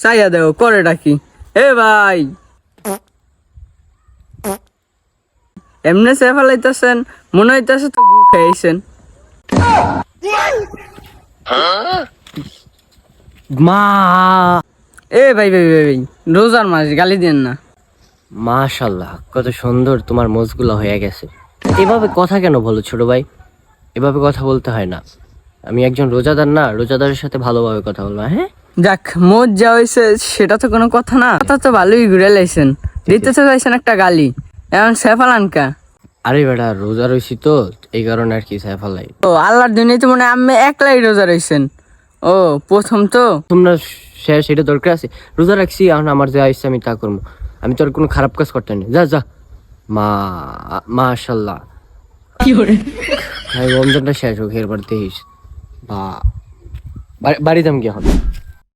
চাইয়া দেও করে ডাকি, এ ভাই এমনি সে ফেলাইতেছেন, মনে হইতেছে তো গু খেয়েছেন। মা এ ভাই ভাই ভাই ভাই, রোজার মাস, গালি দেন না। মাশাল্লাহ, কত সুন্দর তোমার মোজগুলো হয়ে গেছে। এভাবে কথা কেন বলো ছোট ভাই? এভাবে কথা বলতে হয় না। আমি একজন রোজাদার না, রোজাদারের সাথে ভালোভাবে কথা বলবো। হ্যাঁ, যাক, মোজ যা হয়েছে সেটা তো কোনো কথা না, কথা তো ভালোই ঘুরে লাইছেন, দিতে তো চাইছেন একটা গালি, এখন সে ফেলানকা। আরে বেটা, রোজা রইছি তো, এই কারণে আর কি সাইফালাই। ও আল্লাহর দুনিয়াতে তো মনে হয় আমি একলাই রোজা রইছেন। ও প্রথম তো। তোমরা শেষ, এটা দরকার আছে? রোজা রাখছি, এখন আমার যা ইচ্ছা আমি তা করবো। আমি তো আর কোনো খারাপ কাজ করতে নেই। যা যা। মা মাশাল্লাহ, রমজানটা শেষ হোক, এরপর দেখিস। বা বাড়িতে আমি কি এখন?